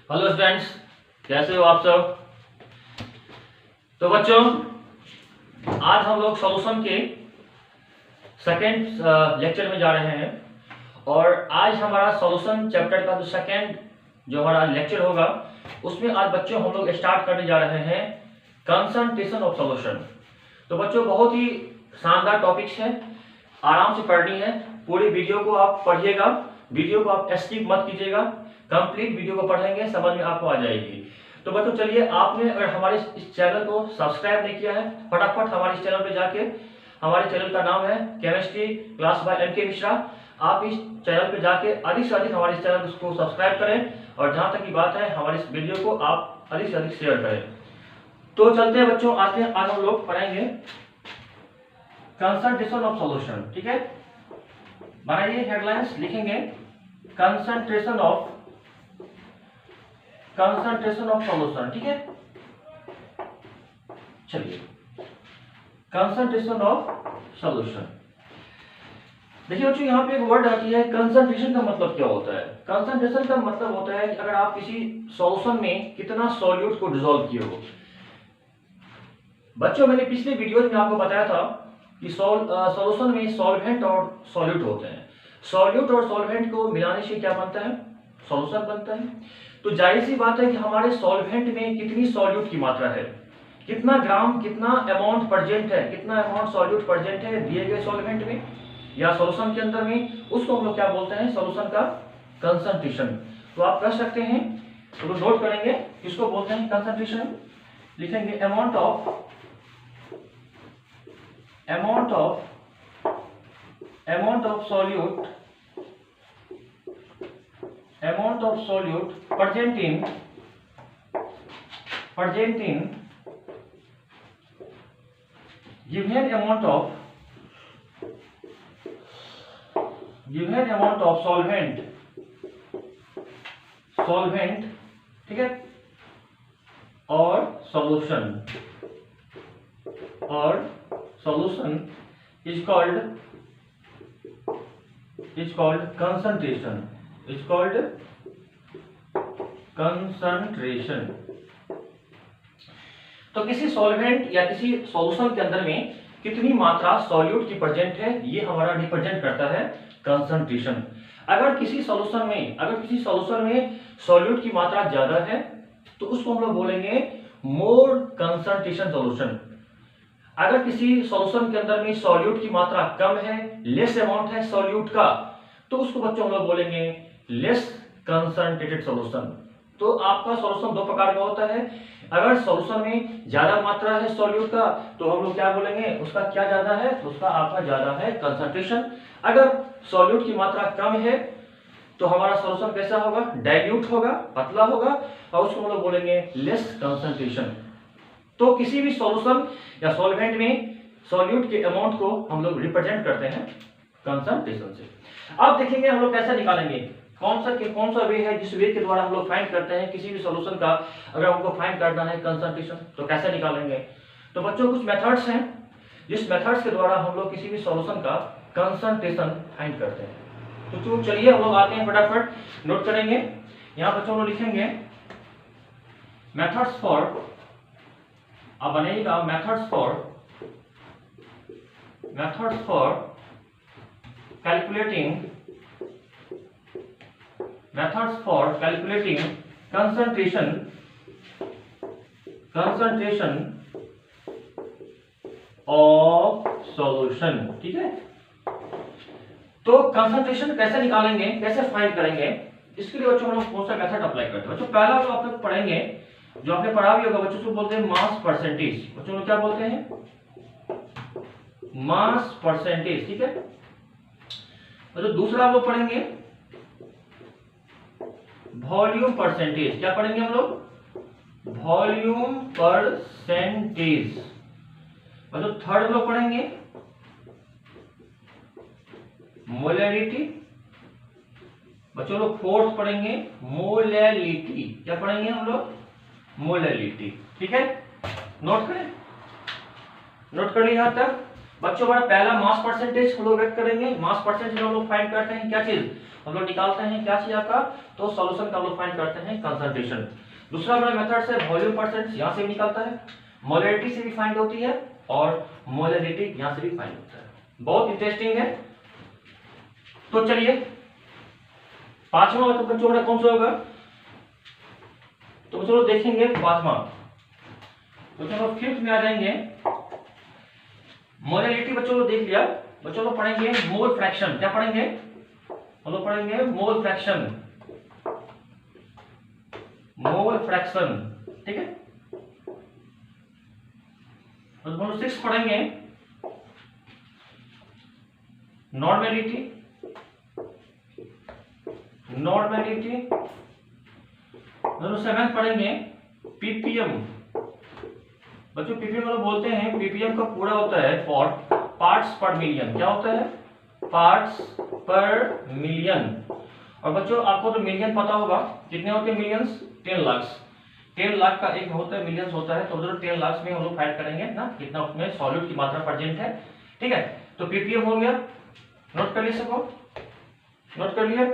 Hello students, कैसे हो आप सब। तो बच्चों, आज हम लोग सॉल्यूशन के सेकेंड लेक्चर में जा रहे हैं और आज हमारा सॉल्यूशन चैप्टर का जो हमारा लेक्चर होगा उसमें आज बच्चों हम लोग स्टार्ट करने जा रहे हैं कंसंट्रेशन ऑफ सॉल्यूशन। तो बच्चों, बहुत ही शानदार टॉपिक्स है, आराम से पढ़नी है। पूरी वीडियो को आप पढ़िएगा, वीडियो को आप स्किप मत कीजिएगा, कंप्लीट वीडियो को पढ़ेंगे, समझ में आपको आ जाएगी। तो बच्चों चलिए, आपने अगर हमारे इस चैनल को सब्सक्राइब नहीं किया है, फटाफट हमारे इस चैनल पे जाके, हमारे चैनल का नाम है केमिस्ट्री क्लास बाय एम के मिश्रा। आप इस चैनल पे जाके अधिक से अधिक हमारे इस चैनल को सब्सक्राइब करें और जहां तक की बात है हमारे इस वीडियो को आप अधिक से अधिक शेयर करें। तो चलते हैं बच्चों, आज हम लोग पढ़ेंगे कंसंट्रेशन ऑफ सॉल्यूशन। ठीक है, बनाइए, हेडलाइंस लिखेंगे कंसंट्रेशन ऑफ सॉल्यूशन। ठीक है, चलिए, कंसंट्रेशन ऑफ सॉल्यूशन। देखिए बच्चों, यहाँ पे एक वर्ड आती है कंसंट्रेशन का मतलब क्या होता है। कंसंट्रेशन का मतलब होता है कि अगर आप किसी सॉल्यूशन में कितना सॉल्यूट को डिसॉल्व किए हो। बच्चों, मैंने पिछले वीडियोज में आपको बताया था कि सॉल्यूशन में सॉल्वेंट और सॉल्यूट होते हैं। सॉल्यूट और सॉल्वेंट को मिलाने से क्या बनता है, सॉल्यूशन बनता है। तो जाहिर सी बात है कि हमारे सॉल्वेंट में कितनी सॉल्यूट की मात्रा है, कितना ग्राम, कितना अमाउंट प्रेजेंट है, कितना अमाउंट सॉल्यूट प्रेजेंट है दिए गए सॉल्वेंट में या सॉल्यूशन के अंदर में, उसको हम लोग क्या बोलते हैं, सॉल्यूशन का कंसंट्रेशन। तो आप कर सकते हैं, तो नोट करेंगे किसको बोलते हैं कंसंट्रेशन। लिखेंगे amount of solute present in given amount of solvent, ठीक है, और solution is called concentration। तो किसी सॉल्वेंट या किसी सॉल्यूशन के अंदर में कितनी मात्रा सॉल्यूट की प्रेजेंट है, ये हमारा रिप्रेजेंट करता है कंसंट्रेशन। अगर किसी सॉल्यूशन में सॉल्यूट की मात्रा ज्यादा है तो उसको हम लोग बोलेंगे मोर कंसंट्रेशन सॉल्यूशन। अगर किसी सॉल्यूशन के अंदर में सॉल्यूट की मात्रा कम है, लेस अमाउंट है सॉल्यूट का, तो उसको बच्चों हम लोग बोलेंगे लेस कंसंट्रेटेड सॉल्यूशन। तो आपका सॉल्यूशन दो प्रकार का होता है। अगर सॉल्यूशन में ज्यादा मात्रा है सॉल्यूट का तो हम लोग क्या बोलेंगे, उसका क्या ज्यादा है, उसका आपका ज्यादा है कंसंट्रेशन। अगर सॉल्यूट की मात्रा कम है तो हमारा सॉल्यूशन कैसा होगा, डाइल्यूट होगा, पतला होगा, और उसको हम लोग बोलेंगे लेस कंसंट्रेशन। तो किसी भी सॉल्यूशन या सॉल्वेंट में सॉल्यूट के अमाउंट को हम लोग रिप्रेजेंट करते हैं कंसंट्रेशन से। अब देखेंगे हम लोग कैसे निकालेंगे, कौन सा वे है जिस वे के द्वारा हम लोग फाइंड करते हैं किसी भी सॉल्यूशन का। अगर हमको फाइंड करना है कंसंट्रेशन तो कैसे निकालेंगे। तो बच्चों, कुछ मेथड्स हैं जिस मेथड्स के द्वारा हम लोग किसी भी सॉल्यूशन का कंसंट्रेशन फाइंड करते हैं। तो चलिए हम लोग आते हैं, फटाफट नोट करेंगे। यहाँ बच्चों लोग लिखेंगे मेथड्स फॉर, अब बनेगा methods for calculating concentration of solution। ठीक है, तो कंसंट्रेशन कैसे निकालेंगे, कैसे फाइंड करेंगे, इसके लिए बच्चों हम लोग कौन सा मेथड अप्लाई करते हैं। बच्चों, पहला जो आप लोग पढ़ेंगे, जो आपने पढ़ा भी होगा बच्चों, उसको बोलते हैं मास परसेंटेज। बच्चों लोग क्या बोलते हैं, मास परसेंटेज। ठीक है, और जो दूसरा आप लोग पढ़ेंगे वॉल्यूम परसेंटेज। क्या पढ़ेंगे हम लोग, वॉल्यूम परसेंटेज। और जो थर्ड लोग पढ़ेंगे मोलैलिटी। बच्चों लोग फोर्थ पढ़ेंगे मोलैलिटी। क्या पढ़ेंगे हम लोग, मोलैलिटी। ठीक है, नोट करें, नोट कर लिया यहां तक। बच्चों हमारा पहला मास परसेंटेज हम लोग व्यक्त करेंगे। मास परसेंटेज हम लोग फाइंड करते हैं क्या चीज, हम लोग निकालते हैं क्या चीज आपका, तो सॉल्यूशन का हम लोग फाइंड करते हैं कंसंट्रेशन। दूसरा हमारा मेथड है वॉल्यूम परसेंट, यहां से भी निकलता है, मोलैरिटी से भी फाइंड होती है और मोलैरिटी यहां से भी फाइंड होता है। बहुत इंटरेस्टिंग है। तो चलिए पांचवा मतलब बच्चों हमारा कौन सा होगा, तो चलो देखेंगे पांचवा। तो चलो फिफ्थ में आ जाएंगे मोलैरिटी। बच्चों को देख लिया, बच्चों को पढ़ेंगे मोल फ्रैक्शन। क्या पढ़ेंगे, हम लोग पढ़ेंगे मोल फ्रैक्शन, मोल फ्रैक्शन, ठीक है। तो हम लोग सिक्स पढ़ेंगे नॉर्मेलिटी, नॉर्मेलिटी। सेवेंथ पढ़ेंगे पीपीएम। बच्चों पीपीएम लोग बोलते हैं, पीपीएम का पूरा होता है फॉर पार्ट्स पर मिलियन। क्या होता है, पार्ट्स पर मिलियन। और बच्चों आपको तो मिलियन पता होगा, कितने होते हैं मिलियंस, 10 लाख। 10 लाख का एक होता है मिलियंस होता है, तो उधर 10 लाख में हम लोग फाइंड करेंगे ना कितना उसमें सॉल्यूट की मात्रा प्रेजेंट है, ठीक है। तो पीपीएम हो गया, नोट कर लिए सबको, नोट कर लिए।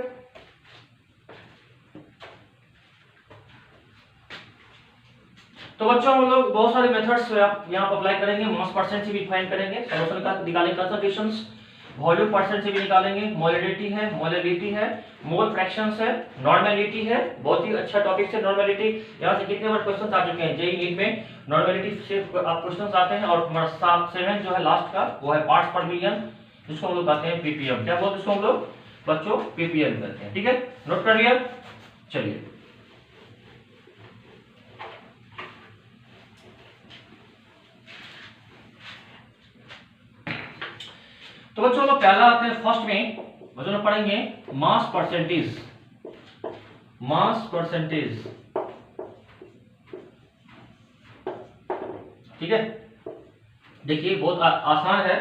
तो बच्चों हम लोग बहुत सारे मेथड्स यहाँ पर अप्लाई करेंगे। मास परसेंट से भी फाइंड करेंगे, सॉल्यूशन का निकालेंगे कंसंट्रेशंस, वॉल्यूम परसेंट से भी निकालेंगे, मोलैरिटी है, मोलैरिटी है, मोल फ्रैक्शंस है, नॉर्मेलिटी है। बहुत ही अच्छा टॉपिक है नॉर्मेलिटी। यहाँ से कितने बार क्वेश्चन आ चुके हैं जेईई नीट में, नॉर्मेलिटी से आप क्वेश्चन आते हैं। और हमारा 7 जो है लास्ट का वो है पार्ट्स पर मिलियन, जिसको हम लोग कहते हैं पीपीएम। क्या बोलते हैं इसको हम लोग बच्चों, पीपीएम कहते हैं, ठीक है। नोट कर लिया, चलिए। तो बच्चों लोग पहला आते हैं फर्स्ट में, बच्चों लोग पढ़ेंगे मास परसेंटेज, मास परसेंटेज, ठीक है। देखिए बहुत आसान है,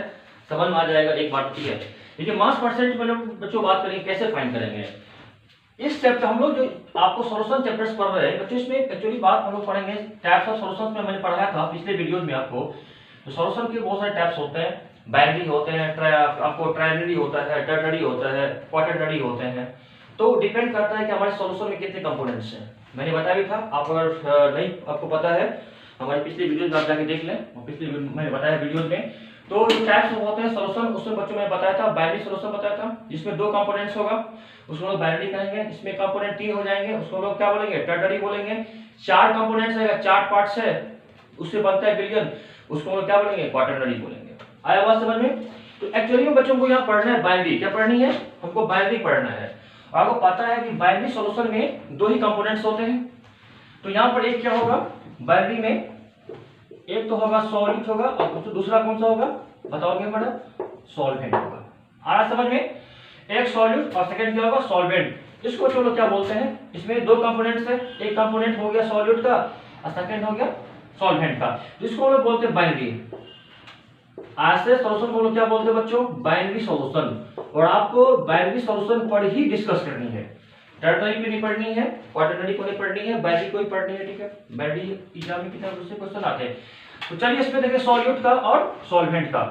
समझ में आ जाएगा एक बात, ठीक है। देखिए मास परसेंटेज में बच्चों बात करेंगे कैसे फाइंड करेंगे। इस चैप्टर हम लोग जो आपको सॉल्यूशन चैप्टर्स पढ़ रहे हैं बच्चों, इसमें एक्चुअली बात हम लोग पढ़ेंगे टाइप्स ऑफ सॉल्यूशंस में। मैंने पढ़ाया था पिछले वीडियोस में आपको, तो सॉल्यूशन के बहुत सारे टाइप्स होते हैं, बाइनरी होते हैं, आपको ट्राइनरी होता है, टर्नरी होता है, क्वाटरनरी होते हैं। तो डिपेंड करता है कि हमारे सॉल्यूशन में कितने कंपोनेंट्स हैं। मैंने बताया भी था, आप अगर नहीं आपको पता है हमारे पिछले वीडियो में आप जाके देख लें, पिछले मैंने बताया वीडियोज में। तो जो टाइप्स होते हैं सॉल्यूशन, उसमें बच्चों मैंने बताया था बाइनरी सॉल्यूशन बताया था, जिसमें 2 कंपोनेंट्स होगा, उसको लोग बाइनरी कहेंगे। इसमें कंपोनेंट 3 हो जाएंगे, उसको लोग क्या बोलेंगे, टर्नरी बोलेंगे। 4 कंपोनेंट्स है, 4 पार्ट्स है, उससे बनता है बिलियन, उसको लोग क्या बोलेंगे, क्वाटरनरी बोलेंगे। आया बात समझ में। तो एक्चुअली में बच्चों को यहाँ पढ़ना है बाइनरी। क्या पढ़नी है, हमको बाइनरी पढ़ना है। और आपको पता है कि बाइनरी सॉल्यूशन में 2 ही कंपोनेंट्स होते हैं। तो यहाँ पर एक क्या होगा बाइनरी में, एक तो होगा सॉल्यूट होगा और दूसरा कौन सा होगा बताओगे बड़ा, सॉल्वेंट होगा। आ रहा समझ में, एक सॉल्यूट और सेकंड क्या होगा सॉल्वेंट। इसको चलो क्या बोलते हैं, इसमें 2 कंपोनेंट्स है, एक कंपोनेंट हो गया सॉल्यूट का और सेकंड हो गया सॉल्वेंट का, जिसको लोग बोलते हैं बाइनरी। ऐसे सॉल्यूशन को लोग क्या बोलते हैं बच्चों, बाइनरी सॉल्यूशन। और आपको बाइनरी सॉल्यूशन पर ही डिस्कस करनी है, टर्नरी भी नहीं पढ़नी है, क्वाटरनरी को नहीं पढ़नी है, बाइनरी को ही पढ़नी है, ठीक है। बाइनरी एग्जाम में कितना दूसरे क्वेश्चन आते हैं। तो चलिए इसमें देखिए सॉल्यूट का और सॉल्वेंट का।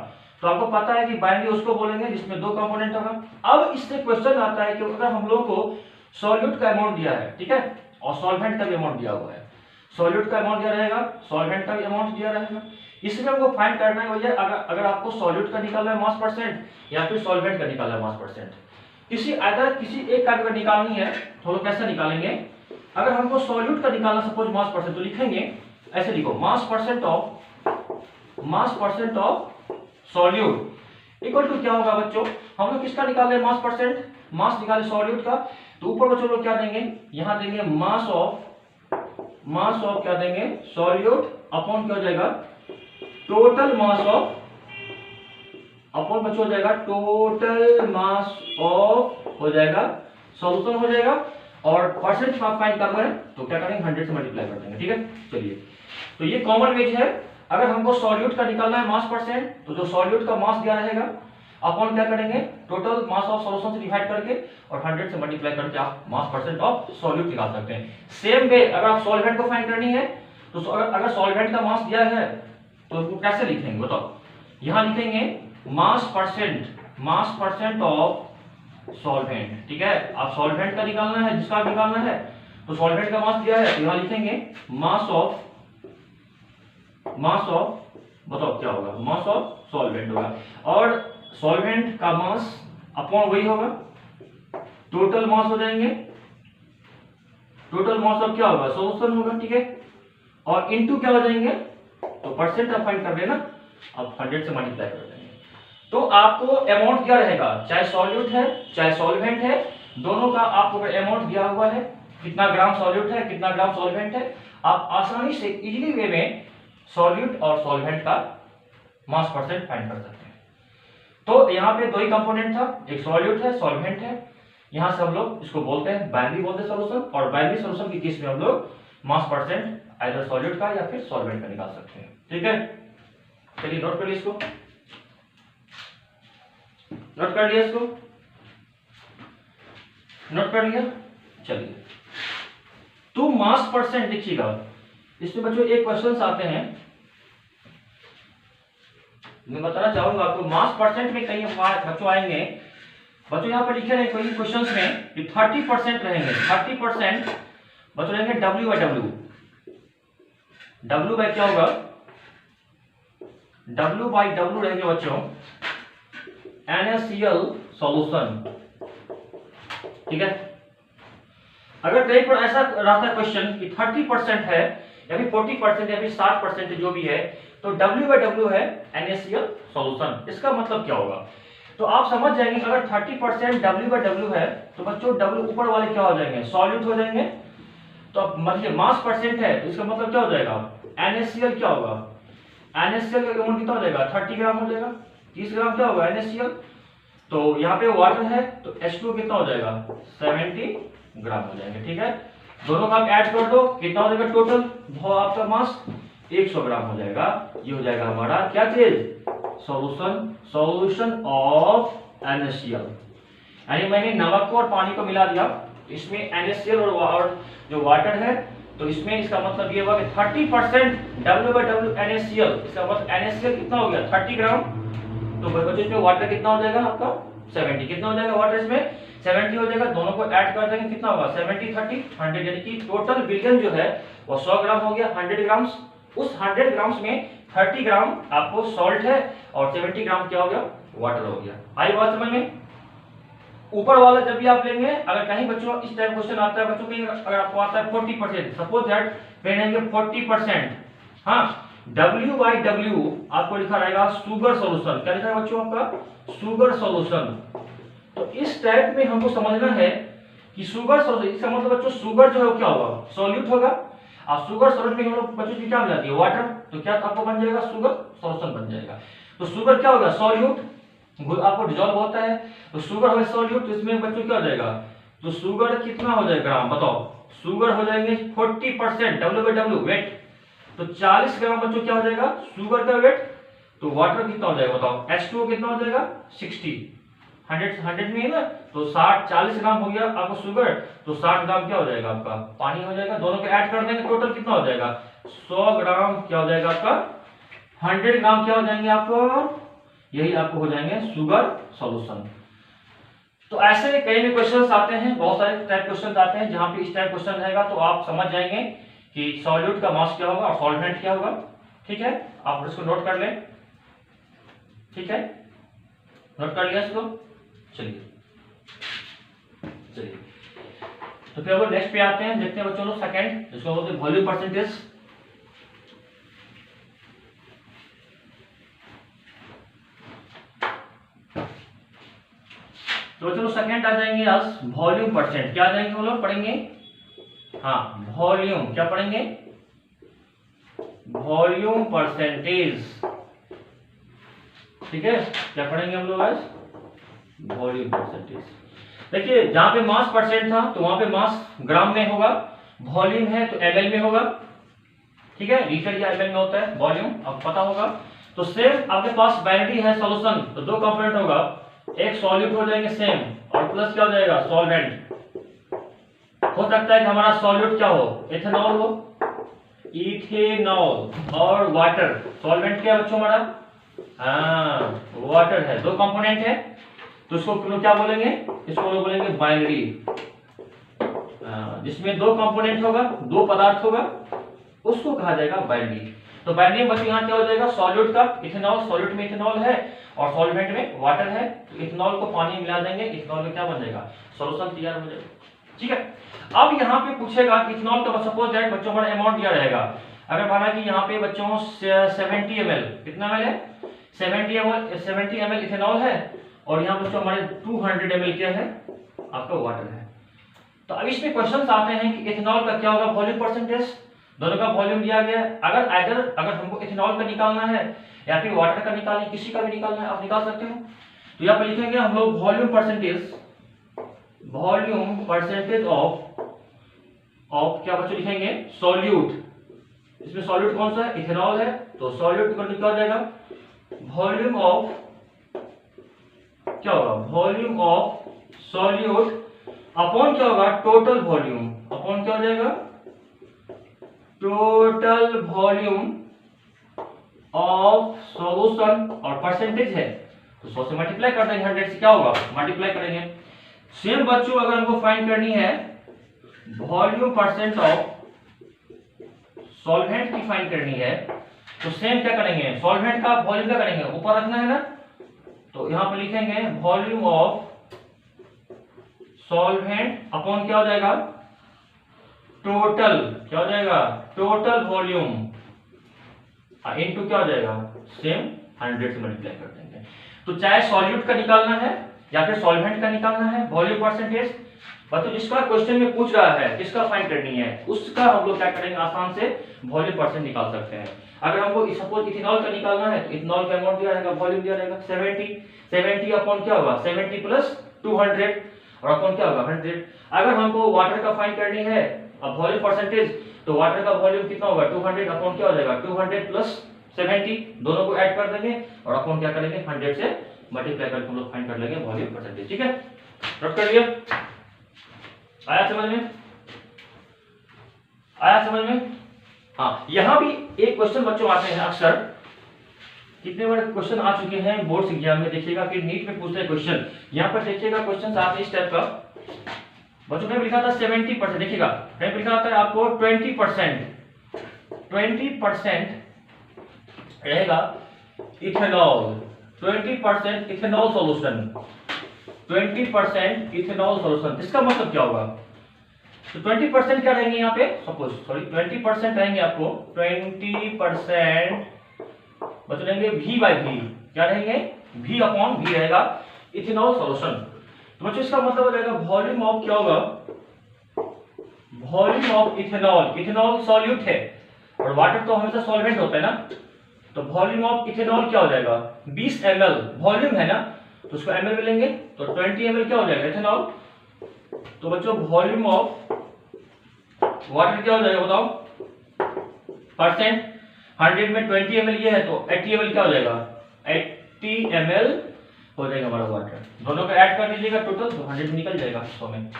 तो आपको पता है कि बाइनरी उसको बोलेंगे जिसमें 2 कंपोनेंट होगा। अब इससे क्वेश्चन आता है कि अगर हम लोग को सॉल्यूट का अमाउंट दिया है, ठीक है, और सॉल्वेंट का भी अमाउंट दिया हुआ है, सॉल्यूट का अमाउंट दिया रहेगा, सॉल्वेंट का भी अमाउंट दिया रहेगा, इसमें हमको फाइंड करना है भैया अगर आपको सॉल्यूट का निकालना है मास परसेंट या फिर सॉल्वेंट का निकालना है मास परसेंट, किसी एक का अगर निकालनी है तो लोग कैसे निकालेंगे। अगर हमको सॉल्यूट का निकालना सपोज मास परसेंट, तो लिखेंगे ऐसे, लिखो mass percent of solute equal to क्या होगा बच्चों, हम लोग किसका निकाल रहे हैं मास परसेंट, मास निकाले सॉल्यूट का। तो ऊपर बच्चों लोग क्या देंगे, यहां देंगे मास ऑफ क्या देंगे सॉल्यूट अपॉन क्या हो जाएगा टोटल मास ऑफ, अपॉन बच्चों हो जाएगा टोटल मास ऑफ हो जाएगा सॉल्यूशन हो जाएगा। और परसेंट फाइंड करना है तो क्या करेंगे 100 से मल्टीप्लाई कर देंगे, ठीक है। चलिए तो ये कॉमन वेज है, अगर हमको सॉल्यूट का निकालना है मास परसेंट तो जो सॉल्यूट का मास दिया रहेगा अपॉन क्या करेंगे टोटल मास ऑफ सॉल्यूशन से डिवाइड करके और 100 से मल्टीप्लाई करके आप मास परसेंट ऑफ सॉल्यूट निकाल सकते हैं। सेम वे अगर आप सॉल्वेंट को फाइंड करनी है तो अगर सॉल्वेंट का मास दिया है तो उसको कैसे लिखेंगे बताओ, यहां लिखेंगे मास परसेंट ऑफ सॉल्वेंट। ठीक है, आप सॉल्वेंट का निकालना है, जिसका निकालना है, तो सॉल्वेंट का मास दिया है तो यहां लिखेंगे मास ऑफ बताओ क्या होगा, मास ऑफ सॉल्वेंट होगा, और सॉल्वेंट का मास अपॉन वही होगा टोटल मास हो जाएंगे, टोटल मास ऑफ क्या होगा, सॉल्यूशन होगा। ठीक है, और इनटू क्या हो जाएंगे, तो परसेंट आप फाइंड कर लेना, अब 100 से मल्टीप्लाई कर देंगे तो आपको अमाउंट क्या रहेगा, चाहे सॉल्यूट है चाहे सॉल्वेंट है, दोनों का आपको अमाउंट दिया हुआ है, कितना ग्राम सॉल्यूट है कितना ग्राम सॉल्वेंट है, आप आसानी से इजीली वे में सॉल्यूट और सॉल्वेंट का मास परसेंट फाइंड कर सकते हैं। तो यहाँ पे दो ही कंपोनेंट था, एक सॉल्यूट है सॉल्वेंट है, यहाँ से हम लोग इसको बोलते हैं बाइनरी बोलते हैं सॉल्यूशन, और बाइनरी सॉल्यूशन की केस में हम लोग मास परसेंट आइदर सॉल्यूट का या फिर सॉल्वेंट का निकाल सकते हैं। ठीक है, चलिए नोट कर लिया इसको, नोट कर लिया इसको, नोट कर लिया। चलिए तो मास परसेंट देखिएगा, इसमें बच्चों एक क्वेश्चंस आते हैं, मैं बताना चाहूंगा आपको मास परसेंट में कई बच्चों आएंगे, बच्चों यहाँ पर लिखे रहे कोई क्वेश्चंस में कि 30% रहेंगे, 30% बच्चों रहेंगे W by W, W by क्या होगा, W बाई डब्ल्यू रहेंगे बच्चों NaCl सॉल्यूशन। ठीक है, अगर कहीं पर ऐसा रहता है क्वेश्चन कि 30% है या फिर 40% या फिर 60% जो भी है, तो W बाई डब्ल्यू है NaCl सॉल्यूशन, इसका मतलब क्या होगा, तो आप समझ जाएंगे अगर 30% W बाई डब्ल्यू है तो बच्चों W ऊपर वाले क्या हो जाएंगे, सॉल्यूट हो जाएंगे, तो अब मतलब मास परसेंट है तो इसका मतलब क्या हो जाएगा, NaCl क्या होगा, NaCl का अमाउंट कितना हो जाएगा, 30 ग्राम हो जाएगा, 30 ग्राम क्या होगा NaCl, तो यहाँ पे वाटर है तो H2 कितना हो जाएगा, 70 ग्राम हो जाएंगे। ठीक है, दोनों का आप ऐड कर दो, कितना हो जाएगा टोटल आपका मास 100 ग्राम हो जाएगा, ये हो जाएगा हमारा क्या चीज, सॉल्यूशन ऑफ NaCl, यानी मैंने नमक को और पानी को मिला दिया, इसमें NaCl और जो वाटर है, तो इसमें इसका मतलब ये हुआ कि 30% W बाई डब्ल्यू NaCl, इसका मतलब NaCl कितना हो गया 30 ग्राम, तो बच्चों इसमें वाटर कितना हो जाएगा आपका 70, कितना हो जाएगा वाटर इसमें 70 हो जाएगा, दोनों को ऐड कर देंगे कितना होगा 70 30 100, यानी कि टोटल विलियन जो है वो 100 ग्राम हो गया, 100 ग्राम्स, उस 100 ग्राम्स में 30 ग्राम आपको सॉल्ट है और 70 ग्राम क्या हो गया, वाटर हो गया। आई बात समझ में, ऊपर वाला जब भी आप लेंगे, अगर कहीं बच्चों इस टाइप क्वेश्चन आता है बच्चों कहीं अगर आपको आता है 40%, सपोज दैट पहनेंगे 40%, हाँ W बाई डब्ल्यू आपको लिखा रहेगा शुगर सॉल्यूशन, क्या लिखा है बच्चों आपका शुगर सॉल्यूशन, तो इस टाइप में हमको समझना है कि शुगर सॉल्यूशन, इसका मतलब बच्चों शुगर जो है वो क्या होगा, सॉल्यूट होगा, और शुगर सॉल्यूट में हम लोग बच्चों की क्या मिलाती है, वाटर, तो क्या आपको बन जाएगा शुगर सॉल्यूशन बन जाएगा, तो शुगर क्या होगा सॉल्यूट, आपको डिजॉल्व होता है, तो शुगर हो सॉल्यूट, तो इसमें बच्चों क्या हो जाएगा, तो शुगर कितना हो जाएगा ग्राम बताओ, शुगर हो जाएंगे 40% W बाई डब्ल्यू वेट, तो 40 ग्राम बच्चों क्या हो जाएगा शुगर का वेट, तो वाटर कितना हो जाएगा बताओ, H2O कितना हो जाएगा 60, 100 में है ना, तो 40 ग्राम हो गया आपको शुगर, तो 60 ग्राम क्या हो जाएगा आपका पानी हो जाएगा, दोनों को ऐड कर देंगे टोटल कितना हो जाएगा 100 ग्राम क्या हो जाएगा आपका, 100 ग्राम क्या हो जाएंगे आपको, यही आपको हो जाएंगे शुगर सॉल्यूशन। तो ऐसे कई भी क्वेश्चंस आते हैं, बहुत सारे टाइप क्वेश्चंस आते हैं, जहां पे इस टाइप क्वेश्चन रहेगा तो आप समझ जाएंगे कि सॉल्यूट का मास क्या होगा और सॉल्वेंट क्या होगा। ठीक है, आप इसको नोट कर लें, ठीक है, नोट कर लिया इसको, चलिए चलिए, तो फिर हम नेक्स्ट पे आते हैं, देखते हैं बच्चों लोग सेकंड, जिसको बोलते हैं वॉल्यूम परसेंटेज। तो चलो सेकंड आ जाएंगे आज वॉल्यूम परसेंट, क्या आ जाएंगे वो लोग पढ़ेंगे, हाँ वॉल्यूम, क्या पढ़ेंगे वॉल्यूम परसेंटेज, ठीक है, क्या पढ़ेंगे हम लोग आज वॉल्यूम परसेंटेज। देखिए जहां पे मास परसेंट था तो वहां पे मास ग्राम में होगा, वॉल्यूम है तो ml में होगा, ठीक है, लीटर या ml में होता है वॉल्यूम, अब पता होगा। तो सेम आपके पास बाइनरी है सॉल्यूशन, तो दो कंपोनेंट होगा, एक सॉल्यूट हो जाएंगे सेम और प्लस क्या हो जाएगा सॉल्वेंट, हो सकता है कि हमारा सॉल्यूट क्या हो एथेनॉल हो, इथेनॉल, और वाटर, सॉल्वेंट क्या है बच्चों हमारा हाँ वाटर है, दो कंपोनेंट है, तो उसको क्या बोलेंगे, इसको बोलेंगे बाइनरी। जिसमें दो कंपोनेंट होगा, दो पदार्थ होगा, उसको कहा जाएगा बाइनरी। तो बाइनरी बच्चों यहाँ क्या हो जाएगा, सॉल्यूट का इथेनॉल, सॉल्यूट में इथेनॉल है और सॉल्वेंट में वाटर है, तो इथेनॉल को पानी मिला देंगे, इथेनॉल में क्या बन जाएगा, सॉल्यूशन तैयार हो जाएगा। ठीक है, अब यहाँ पे पूछेगा कि इथेनॉल का सपोज दैट बच्चों हमारा अमाउंट दिया रहेगा, अगर माना कि यहाँ पे बच्चों 70 ml, कितना ml है, 70 ml इथेनॉल है और यहाँ बच्चों हमारे 200 ml क्या है, आपका वाटर है। तो अब इसमें क्वेश्चंस आते हैं कि इथेनॉल का क्या होगा वॉल्यूम परसेंटेज, दोनों का वॉल्यूम दिया गया है, अगर हमको इथेनॉल का निकालना है या फिर वाटर का निकालना है, किसी का भी निकालना है आप निकाल सकते हो। तो यहाँ पर लिखेंगे हम लोग वॉल्यूम परसेंटेज ऑफ क्या बच्चों लिखेंगे, सॉल्यूट। इसमें सॉल्यूट कौन सा है, इथेनॉल है, तो सॉल्यूट का क्या हो जाएगा, वॉल्यूम ऑफ क्या होगा, वॉल्यूम ऑफ सॉल्यूट अपॉन क्या होगा, टोटल वॉल्यूम, अपॉन क्या हो जाएगा, टोटल वॉल्यूम ऑफ सॉल्यूशन, और परसेंटेज है तो 100 से मल्टीप्लाई कर देंगे, 100 से क्या होगा, मल्टीप्लाई करेंगे। सेम बच्चों अगर हमको फाइंड करनी है वॉल्यूम परसेंट ऑफ सॉल्वेंट की फाइंड करनी है, तो सेम क्या करेंगे, सॉल्वेंट का वॉल्यूम क्या करेंगे, ऊपर रखना है ना, तो यहां पर लिखेंगे वॉल्यूम ऑफ सॉल्वेंट अपॉन क्या हो जाएगा, टोटल क्या हो जाएगा, टोटल वॉल्यूम इनटू क्या हो जाएगा, सेम 100 से मल्टीप्लाई कर देंगे। तो चाहे सॉल्यूट का निकालना है या फिर सॉल्वेंट का निकालना है वॉल्यूम परसेंटेज, तो जिसका क्वेश्चन में पूछ रहा है किसका फाइंड करनी है, उसका हम लोग क्या करेंगे, आसान से वॉल्यूम परसेंट निकाल सकते हैं। अगर हमको सपोज इथेनॉल का निकालना है तो इथेनॉल का अमाउंट दिया रहेगा, वॉल्यूम दिया रहेगा 70 अपॉन क्या होगा, 70 प्लस 200 और अपॉन क्या होगा 100। अगर हमको वाटर का फाइंड करनी है अब वॉल्यूम परसेंटेज, तो वाटर का वॉल्यूम कितना होगा, 200 अपॉन क्या हो जाएगा, 200 प्लस 70, दोनों को ऐड कर देंगे और अपॉन क्या करेंगे, 100 से मल्टीप्लाई करके हम लोग फाइंड कर लेंगे वॉल्यूम परसेंटेज। ठीक है, नोट कर लिया, आया समझ में, आया समझ में। हाँ, यहां भी एक क्वेश्चन बच्चों आते हैं अक्सर, कितने बार क्वेश्चन आ चुके हैं बोर्ड एग्जाम में, देखिएगा कि नीट में पूछते हैं क्वेश्चन, यहां पर देखिएगा क्वेश्चन आते हैं इस टाइप का, बच्चों ने लिखा था 70%, देखिएगा कहीं लिखा आता है आपको 20% रहेगा ethanol, 20% ethanol solution, 20% ethanol solution, इसका मतलब क्या होगा, तो 20% क्या रहेंगे यहाँ पे, सपोज 20% रहेंगे आपको 20% बच्चों रहेंगे V बाई V, क्या रहेंगे, V अपॉन V रहेगा इथेनॉल सॉल्यूशन। तो बच्चों इसका मतलब हो जाएगा वॉल्यूम ऑफ क्या होगा, volume of ethanol, ethanol solute है और वाटर तो हमेशा सॉल्वेंट होता है ना, तो वॉल्यूम ऑफ इथेनॉल क्या हो जाएगा 20 ml, वॉल्यूम है ना तो उसको ml में लेंगे तो 20 ml क्या हो जाएगा इथेनॉल। तो बच्चों वॉल्यूम ऑफ वाटर क्या हो जाएगा बताओ, परसेंट, 100 में 20 ml ये है तो 80 ml क्या हो जाएगा, 80 ml हो जाएगा हमारा वाटर, दोनों को ऐड कर दीजिएगा टोटल तो 100 निकल जाएगा 100 में।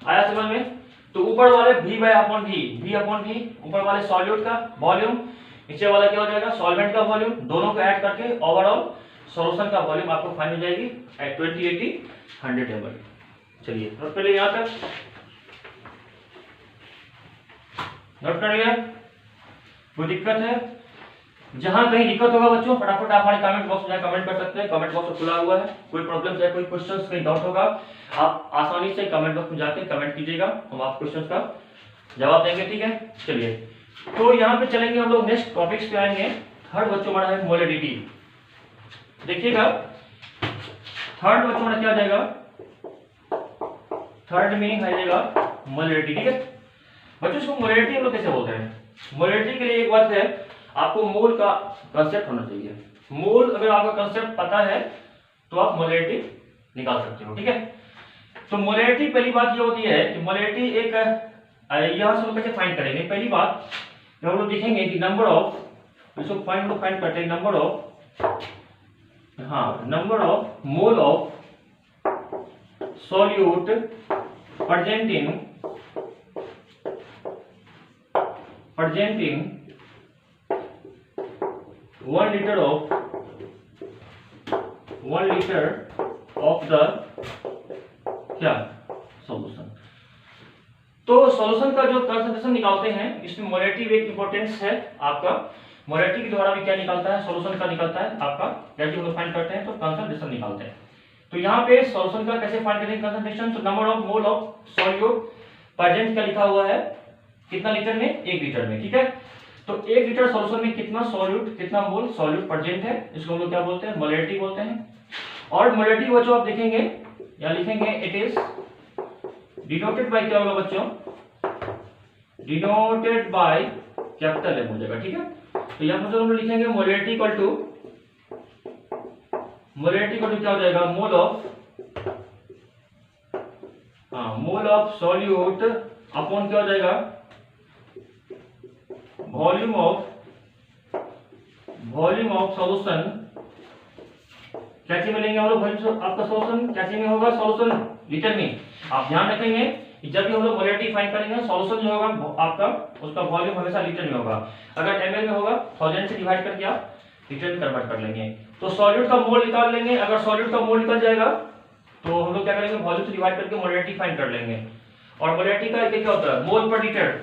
आया समझ में। तो ऊपर वाले V by upon V, V upon V ऊपर वाले सॉल्यूट का वॉल्यूम, नीचे वाला क्या हो जाएगा सॉल्वेंट का वॉल्यूम, दोनों को ऐड करके ओवरऑल सॉल्यूशन का वॉल्यूम आपको फाइंड हो जाएगी एट 20 80 100 ml। चलिए नोट कर लिया, यहां तक नोट कर लिया, कोई दिक्कत है, जहां कहीं दिक्कत होगा बच्चों फटाफट आप हमारे कमेंट बॉक्स में कमेंट कर सकते हैं, कमेंट बॉक्स खुला हुआ है, कोई प्रॉब्लम है, कोई क्वेश्चंस, कहीं डाउट होगा आप आसानी से कमेंट बॉक्स में जाकर कमेंट कीजिएगा, हम आप क्वेश्चंस का जवाब देंगे। ठीक है, चलिए तो यहाँ पे चलेंगे हम लोग नेक्स्ट टॉपिक्स पे आएंगे। थर्ड बच्चों हमारा है मोलिडिटी, देखिएगा थर्ड बच्चों हमारा क्या जाएगा, थर्ड मीनिंग आ जाएगा मोलिडिटी। ठीक है बच्चों, इसको मोलिडिटी हम लोग कैसे बोलते हैं, मोलिडिटी के लिए एक बात है आपको मोल का कंसेप्ट होना चाहिए, मोल अगर आपका कंसेप्ट पता है तो आप मोलिडिटी निकाल सकते हो। ठीक है, तो मोलिडिटी पहली बात ये होती है कि मोलिडिटी एक यहां से हम कैसे फाइंड करेंगे, पहली बात हम लोग देखेंगे कि नंबर ऑफ, इसको फाइंड करते हैं नंबर ऑफ, हाँ number of mole of solute present in 1 liter of 1 litre of the क्या सॉल्यूशन। तो सॉल्यूशन का जो कंसंट्रेशन निकालते हैं इसमें मोलेटिव एक इंपॉर्टेंस है आपका। मोलेटिव के द्वारा भी क्या निकलता है, सॉल्यूशन का निकलता है आपका। जैसे हम लोग फाइंड करते हैं तो कंसंट्रेशन निकालते हैं। तो यहाँ पे सॉल्यूशन का कैसे फाइंड करेंगे कंसंट्रेशन, तो number of mole of solute present क्या लिखा हुआ है, कितना लीटर में, 1 लीटर में, ठीक है। तो 1 लीटर सॉल्यूशन में कितना सॉल्यूट, कितना मोल सॉल्यूट प्रेजेंट है, इसको हम लोग क्या बोलते हैं, मोलेरिटी बोलते हैं। और मोलेरिटी बच्चों आप देखेंगे या लिखेंगे, इट इज डिनोटेड बाय क्या होगा बच्चों, डिनोटेड बाय कैपिटल एम हो जाएगा, ठीक है। तो यहाँ पर हम लिखेंगे मोलेरिटी इक्वल टू क्या हो जाएगा, मोल ऑफ सॉल्यूट अपॉन क्या हो जाएगा, वॉल्यूम ऑफ सॉल्यूशन। कैसे मिलेंगे हम लोग वॉल्यूम आपका सॉल्यूशन, कैसे में होगा सॉल्यूशन, लीटर में। आप ध्यान रखेंगे कि जब भी हम लोग मोलेरिटी फाइंड करेंगे सॉल्यूशन जो होगा आपका उसका वॉल्यूम हमेशा लीटर में होगा। अगर एमएल में होगा 1000 से डिवाइड करके आप लीटर में कन्वर्ट कर लेंगे। तो सॉल्यूट का मोल निकाल लेंगे। अगर सॉल्यूट का मोल निकल जाएगा तो हम लोग क्या करेंगे, वॉल्यूम से डिवाइड करके मोलेरिटी फाइंड कर लेंगे। और मोलेरिटी का क्या होता है, मोल पर लीटर,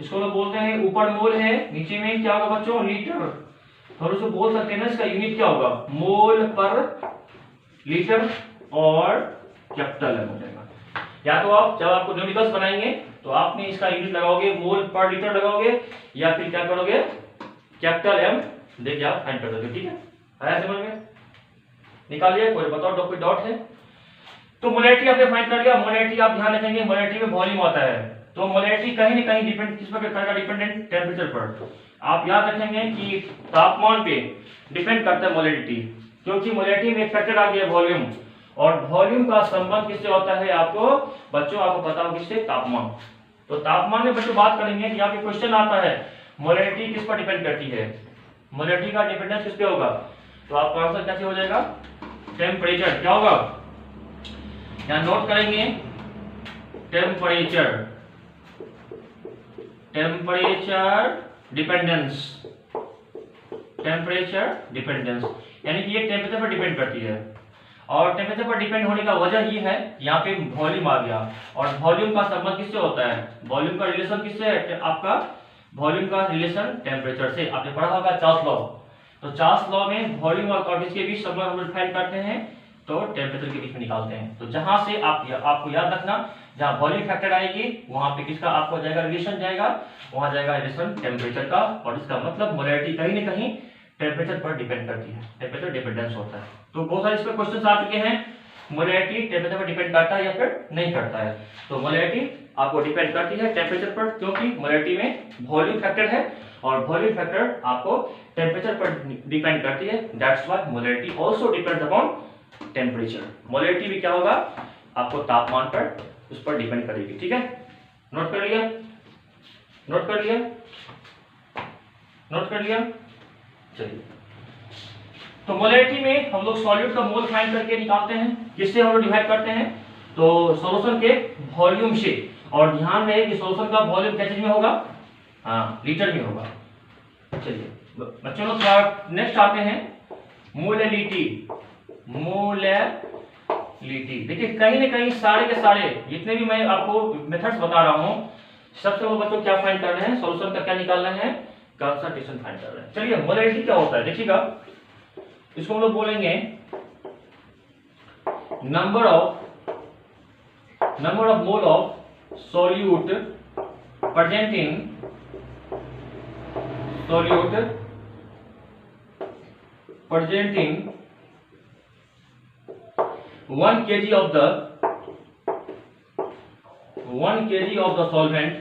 इसको लोग बोलते हैं, ऊपर मोल है नीचे में क्या होगा बच्चों, लीटर। थोड़ा सा बोल सकते हैं ना इसका यूनिट क्या होगा, मोल पर लीटर और कैपिटल एम हो जाएगा। या तो आप जब आपको न्यूमेरिकल्स बनाएंगे तो आपने इसका यूनिट लगाओगे, मोल पर लीटर लगाओगे, या फिर क्या करोगे, कैपिटल एम देखिए आप फाइंड कर दोगे, ठीक है। आया समझ में, निकालिए, कोई बताओ कोई डाउट है। तो मोलेरिटी आपने फाइंड कर लिया। मोलेरिटी आप ध्यान रखेंगे मोलेरिटी में वॉल्यूम आता है, तो मोलेरिटी कहीं ना कहीं डिपेंड किस पर करेगा, डिपेंडेंट टेम्परेचर पर। आप याद रखेंगे कि तापमान पे डिपेंड करता है मोलेरिटी, क्योंकि मोलेरिटी में एक फैक्टर आ गया वॉल्यूम, और वॉल्यूम का संबंध किससे होता है आपको बच्चों, आपको पता हो किससे, तापमान। तो तापमान में बच्चों बात करेंगे कि यहाँ पे क्वेश्चन आता है मोलेरिटी किस पर डिपेंड करती है, मोलेरिटी का डिपेंडेंस किस पे होगा, तो आपका आंसर कैसे हो जाएगा, टेम्परेचर। क्या होगा, यहाँ नोट करेंगे, टेम्परेचर डिपेंडेंस, टेम्परेचर डिपेंडेंस, यानी कि ये टेम्परेचर पर डिपेंड करती है। और टेम्परेचर पर डिपेंड होने का वजह ये है, यहाँ पे वॉल्यूम आ गया, और वॉल्यूम का संबंध किससे होता है, वॉल्यूम का रिलेशन किससे है, आपका वॉल्यूम का रिलेशन टेम्परेचर से। आपने पढ़ा होगा चार्ल्स लॉ। तो चार्ल्स लॉ में वॉल्यूम और किसके बीच संबंध हम लोग फाइंड करते हैं, तो टेम्परेचर के बीच में निकालते हैं। तो जहां से आपको याद रखना, जहां वॉल्यूम फैक्टर आएगी वहां पे किसका आपको जाएगा, रिलेशन जाएगा, वहां जाएगा रिलेशन टेम्परेचर का। और इसका मतलब मोलेरिटी कहीं ना कहीं टेम्परेचर पर डिपेंड करती है, टेम्परेचर डिपेंडेंस होता है। तो बहुत सारे इसमें क्वेश्चन आ चुके हैं, मोलेरिटी टेम्परेचर पर डिपेंड करता है या फिर नहीं करता है। तो मोलेरिटी आपको डिपेंड करती है टेम्परेचर पर, क्योंकि मोलेरिटी में वॉल्यूम फैक्टर है, और वॉल्यूम फैक्टर आपको टेम्परेचर पर डिपेंड करती है। That's why molarity also depends upon temperature. Molarity भी क्या होगा, आपको तापमान पर उस पर डिपेंड करेगी, ठीक है। नोट कर लिया, नोट कर लिया, नोट कर लिया। चलिए, तो मोलेरिटी में हम लोग सॉल्यूट का मोल फाइंड करके निकालते हैं, किससे हम लोग डिवाइड करते हैं, तो सॉल्यूशन के वॉल्यूम से। और ध्यान रहे कि सॉल्यूशन का वॉल्यूम किस चीज में होगा, लीटर में होगा। चलिए बच्चों लोग थोड़ा नेक्स्ट आते हैं, मोलेरिटी। देखिए कहीं ना कहीं सारे के सारे जितने भी मैं आपको मेथड्स बता रहा हूं, सबसे वो बच्चों क्या फाइंड कर रहे हैं, सॉल्यूशन का क्या निकालना है, कंसंट्रेशन फाइंड कर रहे हैं। चलिए मोलेरिटी क्या होता है देखिएगा, इसको हम लोग बोलेंगे number of mole of solute present in 1 kg of the solvent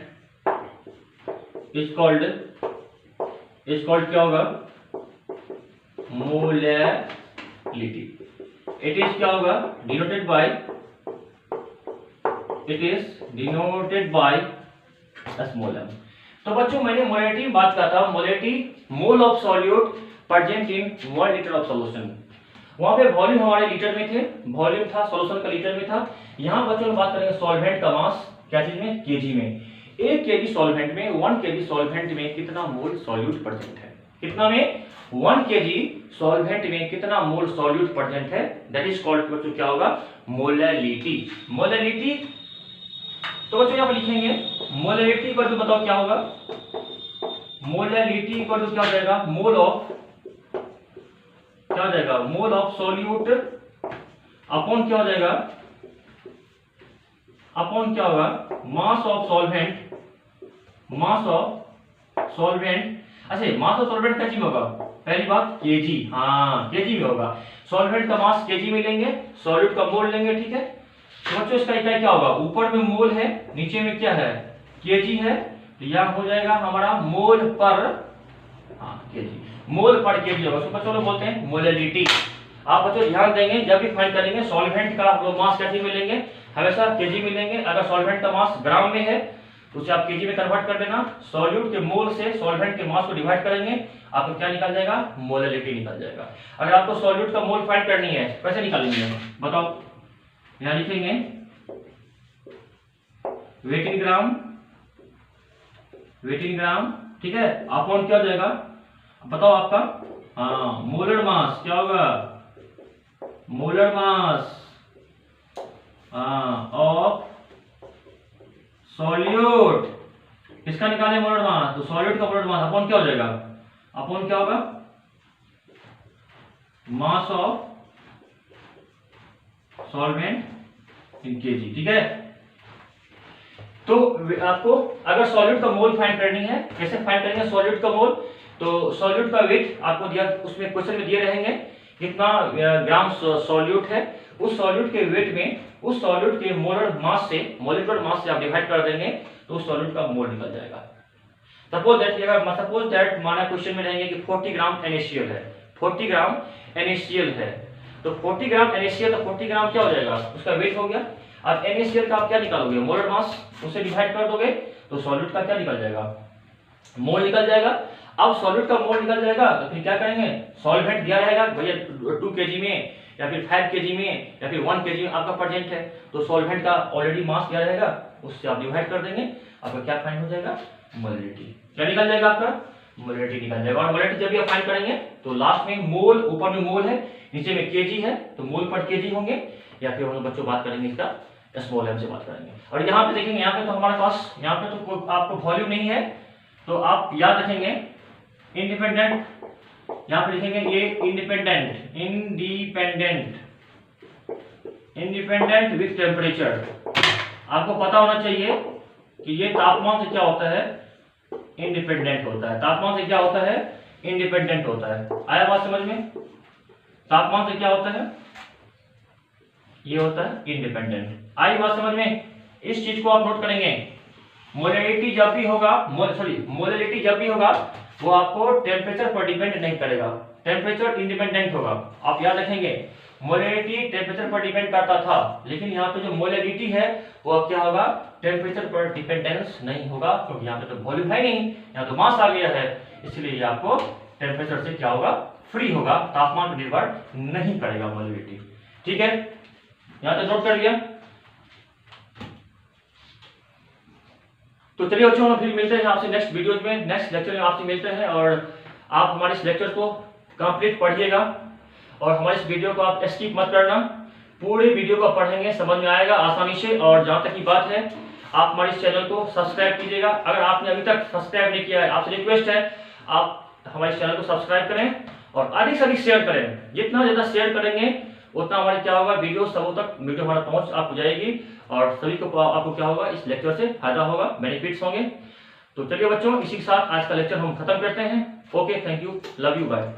is called क्या होगा, मोलेरिटी। इट इज क्या होगा, डिनोटेड बाय स्मॉल m। तो बच्चों मैंने मोलेरिटी में बात करता हूं, molarity mole of solute present in 1 litre of solution. वहां पे वॉल्यूम हमारे लीटर में थे, वॉल्यूम था सॉल्यूशन का लीटर में था। यहां बच्चों बात करेंगे सॉल्वेंट का मास क्या चीज में, केजी में। 1 केजी सॉल्वेंट में 1 केजी सॉल्वेंट में कितना मोल सॉल्यूट प्रेजेंट है, कितना में 1 kg सॉल्वेंट में कितना मोल सॉल्यूट प्रेजेंट है, दैट इज कॉल्ड बच्चों क्या होगा, मोलैलिटी। मोलैलिटी तो बच्चों यहाँ पर लिखेंगे मोलैलिटी को, तो बताओ क्या होगा, मोलैलिटी को क्या हो जाएगा, मोल ऑफ, क्या हो जाएगा, मोल ऑफ सॉल्यूट अपॉन क्या हो जाएगा, अपॉन क्या होगा, mass of solvent, mass of solvent. अच्छा मास ऑफ सॉल्वेंट कैसे में होगा, पहली बात केजी, हाँ केजी में होगा, सॉल्वेंट का मास केजी में लेंगे, सॉल्यूट का मोल लेंगे, ठीक है। तो बच्चों इसका इकाई क्या होगा, ऊपर में मोल है, नीचे में क्या है, केजी है, तो यह हो जाएगा हमारा मोल पर, हाँ केजी, मोल पर केजी होगा, उसको बच्चों लोग बोलते हैं मोलैलिटी। आप बच्चों ध्यान देंगे जब भी फाइंड करेंगे सॉल्वेंट का आप लोग मास कैसे में लेंगे, हमेशा केजी में लेंगे। अगर सॉल्वेंट का मास ग्राम में है तो उसे आप केजी में कन्वर्ट कर देना, सॉल्यूट के मोल से सॉल्वेंट के मास को डिवाइड करेंगे, आपको क्या निकल जाएगा, मोलैलिटी निकल जाएगा। अगर आपको सॉल्यूट का मोल फाइंड करनी है कैसे निकालेंगे बताओ, यहां लिखेंगे वेट इन ग्राम, वेट इन ग्राम, ठीक है, अपॉन क्या हो जाएगा बताओ आपका, हाँ मोलर मास क्या होगा, मोलर मास ऑफ सॉल्यूट, किसका निकाले मोलर मास, तो सॉल्यूट का मोलर मास अपॉन क्या हो जाएगा, अपॉन क्या होगा, mass of solvent in KG, ठीक है। तो आपको अगर सॉल्यूट का मोल फाइंड करनी है, कैसे फाइंड करेंगे सॉल्यूट का मोल, तो सॉल्यूट का वेट आपको दिया, उसमें क्वेश्चन में दिए रहेंगे कितना ग्राम सॉल्यूट है, उस सॉल्यूट के वेट में उस सॉल्यूट के मोलर मास से, मोलिकुलर मास से आप डिवाइड कर देंगे तो उस सॉल्यूट का मोल निकल जाएगा। सपोज दैट माना क्वेश्चन में रहेंगे कि 40 ग्राम NaCl है, 40 ग्राम NaCl है, तो 40 ग्राम NaCl, तो 40 ग्राम क्या हो जाएगा, उसका वेट हो गया। अब NaCl का आप क्या निकालोगे, मोलर मास, उसे डिवाइड कर दोगे तो सॉल्यूट का क्या निकल जाएगा, मोल निकल जाएगा। अब सॉल्यूट का मोल निकल जाएगा तो फिर क्या करेंगे, सॉल्वेंट दिया रहेगा भैया 2 kg में या फिर 5 kg में या फिर 1 kg में आपका प्रेजेंट है, तो सॉल्वेंट का ऑलरेडी मास दिया रहेगा, उससे आप डिवाइड कर देंगे, आपका क्या फाइंड हो जाएगा, मोलैलिटी। क्या निकल जाएगा आपका, मोलैलिटी निकल जाएगा। और मोलैलिटी जब भी आप फाइंड करेंगे तो लास्ट में मोल, ऊपर में मोल है, नीचे में केजी है, तो मोल पर केजी होंगे, या फिर हम लोग बच्चों बात करेंगे इसका स्मॉल एम से बात करेंगे। और यहाँ पे देखेंगे, यहाँ पे तो हमारे पास, यहाँ पे तो आपको वॉल्यूम नहीं है, तो आप याद रखेंगे इंडिपेंडेंट, यहाँ पे लिखेंगे ये इंडिपेंडेंट, इंडिपेंडेंट विथ टेम्परेचर। आपको पता होना चाहिए कि ये तापमान से क्या होता है, इंडिपेंडेंट होता है, तापमान से क्या होता है, इंडिपेंडेंट होता है। आया बात समझ में, तापमान से क्या होता है, ये होता है इंडिपेंडेंट। आई बात समझ में, इस चीज को आप नोट करेंगे, मोलैलिटी जब भी होगा, मोलैलिटी जब भी होगा वो आपको टेम्परेचर पर डिपेंड नहीं करेगा, टेम्परेचर इंडिपेंडेंट होगा। आप याद रखेंगे मोलैलिटी टेम्परेचर पर डिपेंड करता था, लेकिन यहाँ पे जो मोलैलिटी है वो अब क्या होगा, टेम्परेचर पर डिपेंडेंस नहीं होगा, क्योंकि यहाँ पे तो वॉल्यूम है नहीं, यहाँ तो मास आ गया है, इसलिए ये आपको टेम्परेचर से क्या होगा, फ्री होगा, तापमान पर निर्भर नहीं करेगा मोलैलिटी, ठीक है। यहाँ तक नोट कर लिया। तो चलिए बच्चों, हम फिर मिलते हैं आपसे नेक्स्ट वीडियो में, नेक्स्ट लेक्चर में आपसे मिलते हैं, और आप हमारे इस लेक्चर को कंप्लीट पढ़िएगा और हमारे इस वीडियो को आप स्किप मत करना, पूरे वीडियो को पढ़ेंगे, समझ में आएगा आसानी से। और जहाँ तक की बात है, आप हमारे इस चैनल को सब्सक्राइब कीजिएगा, अगर आपने अभी तक सब्सक्राइब नहीं किया है, आपसे रिक्वेस्ट है आप हमारे चैनल को सब्सक्राइब करें और अधिक से अधिक शेयर करें। जितना ज़्यादा शेयर करेंगे उतना हमारे क्या होगा, वीडियो सबों तक वीडियो हमारा पहुंच आपको जाएगी और सभी को आपको क्या होगा, इस लेक्चर से फायदा होगा, बेनिफिट्स होंगे। तो चलिए बच्चों, इसी के साथ आज का लेक्चर हम खत्म करते हैं। Okay, thank you, love you, bye.